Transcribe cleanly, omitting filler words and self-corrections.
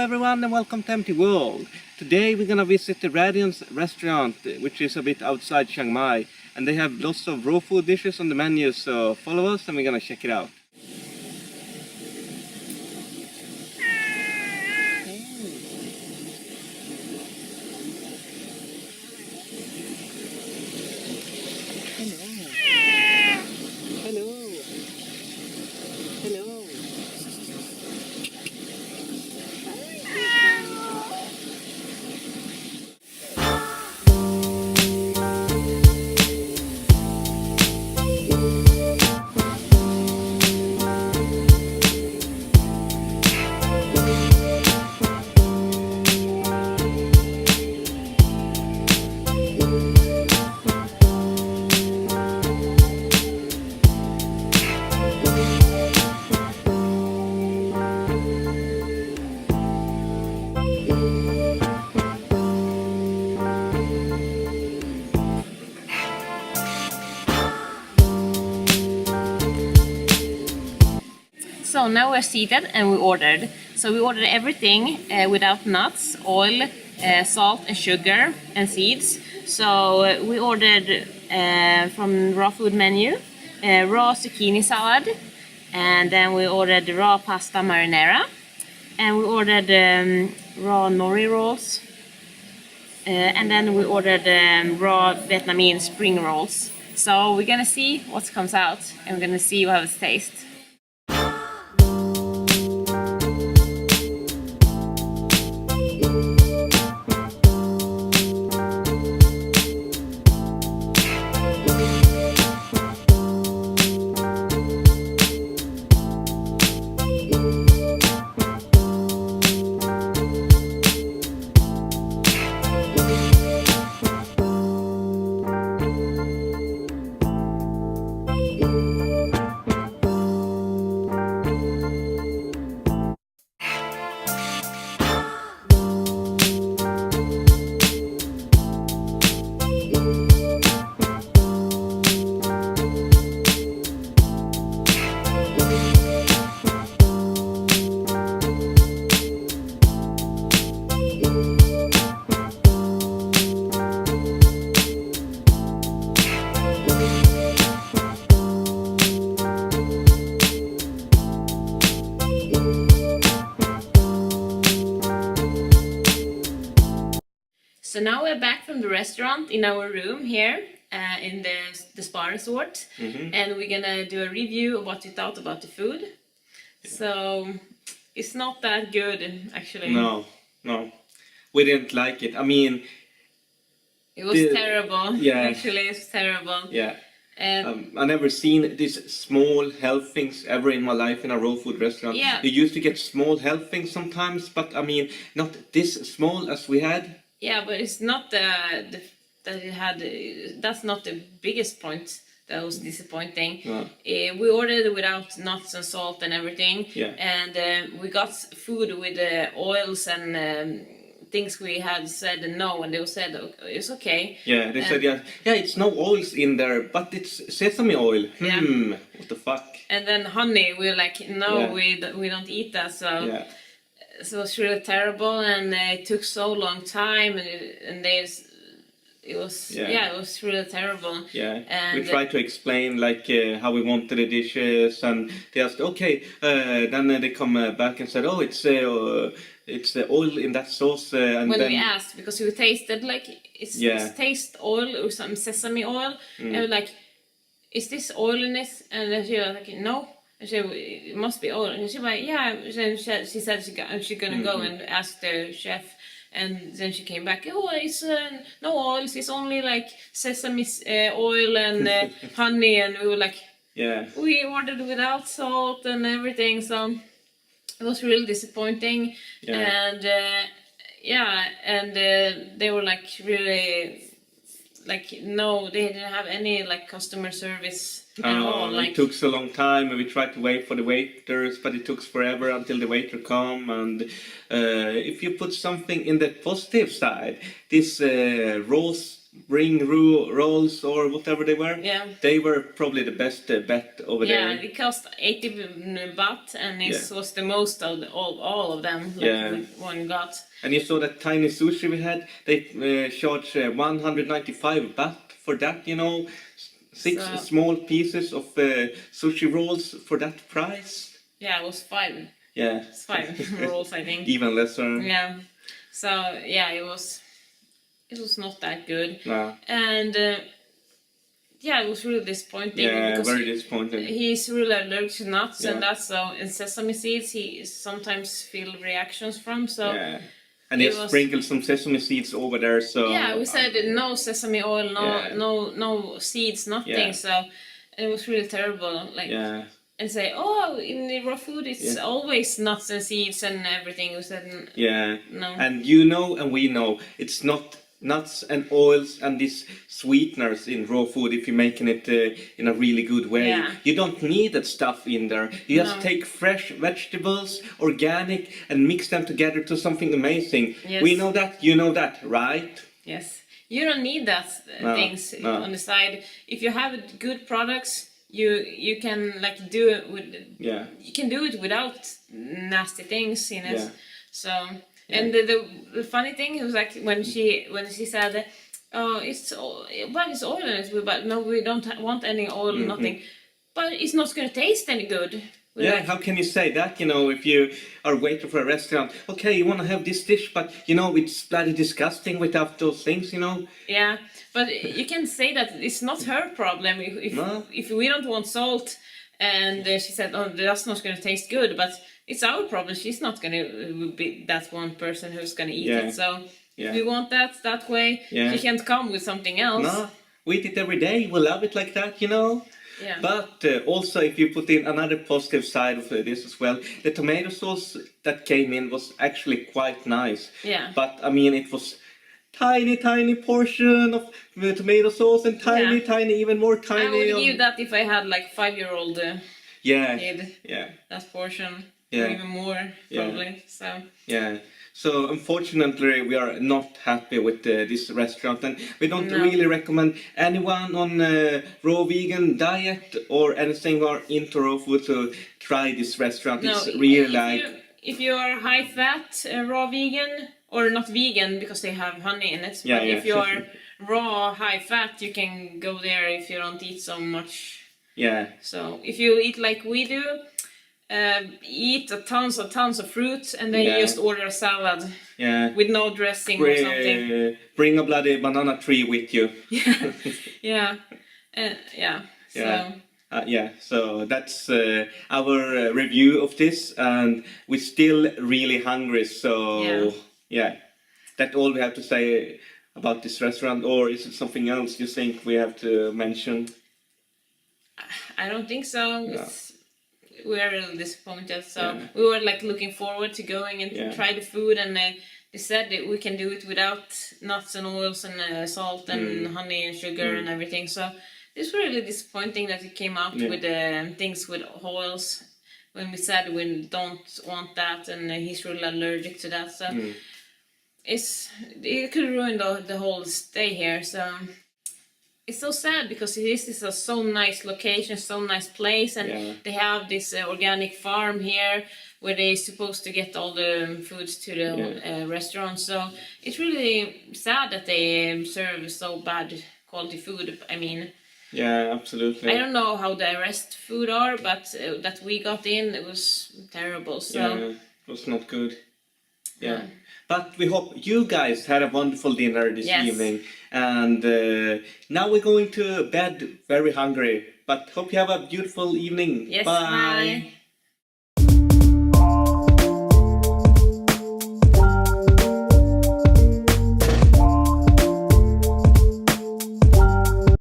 everyone and welcome to Empty World. Today we're gonna visit the Radiance Restaurant, which is a bit outside Chiang Mai, and they have lots of raw food dishes on the menu, so follow us and we're gonna check it out. So now we're seated and we ordered. So we ordered everything without nuts, oil, salt and sugar and seeds. So we ordered from raw food menu, raw zucchini salad, and then we ordered raw pasta marinara, and we ordered raw nori rolls, and then we ordered raw Vietnamese spring rolls. So we're gonna see what comes out, and we're gonna see how it tastes. So now we're back from the restaurant in our room here in the spa resort, and we're gonna do a review of what we thought about the food. So it's not that good actually. No, we didn't like it. I mean, it was terrible. Yeah, actually it's terrible. Yeah. I never seen these small health things ever in my life in a raw food restaurant. Yeah. You used to get small health things sometimes, but I mean, not this small as we had. Yeah, but it's not that it had. That's not the biggest point that was disappointing. No. We ordered without nuts and salt and everything. Yeah. And we got food with oils and things we had said no, and they said it's okay. Yeah, they said yeah, it's no oils in there, but it's sesame oil. Yeah. What the fuck? And then honey, we were like, no, Yeah. we don't eat that. So. Yeah. So it was really terrible, and it took so long time, and it was really terrible. Yeah, and we tried to explain like how we wanted the dishes, and they asked, okay, then they come back and said, oh, it's the oil in that sauce. And when then we asked, because we tasted like it's taste oil or some sesame oil, and we were like, is this oil in it? And then she was like, no. And she said, it must be oil. And she was like, yeah. Then she said she's gonna go and ask the chef. And then she came back, oh, it's no oils, it's only like sesame oil and honey. And we were like, yeah, we ordered without salt and everything. So it was really disappointing. Yeah. And they were like really, like, no, they didn't have any like customer service at all. Like, it took so long time, and we tried to wait for the waiters, but it took forever until the waiter come. And if you put something in the positive side, this raw spring rolls or whatever they were. Yeah. They were probably the best bet over Yeah, there. it cost 80 baht, and it was the most of all of them. Like Yeah. one got. And you saw that tiny sushi we had. They charged 195 baht for that. You know, six So- small pieces of sushi rolls for that price. Yeah, it was 5. Yeah. It's 5 rolls, I think. Even lesser. Yeah. So yeah, it was not that good. No. And yeah, it was really disappointing. Yeah, because very disappointing. He's really allergic to nuts, Yeah. and that's so. And sesame seeds, he sometimes feel reactions from. So Yeah. And they it was- sprinkled some sesame seeds over there, so... yeah, we said no sesame oil, Yeah. no seeds, nothing. Yeah. So it was really terrible. Like Yeah. and say, oh, in the raw food it's Yeah. always nuts and seeds and everything. We said Yeah. no. And you know and we know it's not nuts and oils and these sweeteners in raw food if you're making it in a really good way. Yeah. You don't need that stuff in there. You just No. take fresh vegetables, organic, and mix them together to something amazing. Yes. We know that, you know that, right? Yes, you don't need that No, things no. on the side. If you have good products, you can like do it with. Yeah. You can do it without nasty things in it. Yeah. So and the funny thing was like when she said, "Oh, it's oil in it," but no, we don't want any oil, nothing. But it's not going to taste any good. We're Yeah, like, how can you say that? You know, if you are waiting for a restaurant, okay, you want to have this dish, but you know, it's bloody disgusting without those things, you know? yeah, but you can say that it's not her problem No. if we don't want salt. And she said, "Oh, that's not going to taste good," but it's our problem. She's not going to be that one person who's going to eat Yeah. it. So Yeah. if we want that way, Yeah. she can't come with something else. No, we eat it every day. We love it like that, you know? Yeah. But also, if you put in another positive side of this as well, the tomato sauce that came in was actually quite nice. Yeah. But I mean, it was tiny portion of tomato sauce and tiny, even more tiny. I would of- give that if I had like 5-year-old Yeah, kid. yeah, That portion, Yeah. or even more Yeah. probably. So yeah. So unfortunately, we are not happy with this restaurant, and we don't No. really recommend anyone on raw vegan diet or anything or into raw food to try this restaurant. no, It's really if you are high fat raw vegan or not vegan because they have honey in it, Yeah, but yeah. if you are raw high fat, you can go there if you don't eat so much. yeah, So if you eat like we do, eat tons of fruit and then Yeah. you just order a salad yeah. with no dressing or something. Bring a bloody banana tree with you. Yeah, yeah, yeah. So Yeah. Yeah, so that's our review of this, and we're still really hungry. So yeah, that's all we have to say about this restaurant. Or is it something else you think we have to mention? I don't think so. No. We're really disappointed. So Yeah. we were like looking forward to going and Yeah. try the food, and they said that we can do it without nuts and oils and salt and honey and sugar and everything. So it's really disappointing that it came out Yeah. with things with oils when we said we don't want that, and he's really allergic to that. So it could ruin the whole stay here. So it's so sad because this is a so nice location, so nice place, and Yeah. they have this organic farm here where they're supposed to get all the foods to the restaurant. So it's really sad that they serve so bad quality food. I mean, Yeah, absolutely. I don't know how the rest food are, but that we got in, it was terrible. So Yeah, it was not good. Yeah. But we hope you guys had a wonderful dinner this Yes. evening. And now we're going to bed very hungry. But hope you have a beautiful evening. yes, Bye. bye.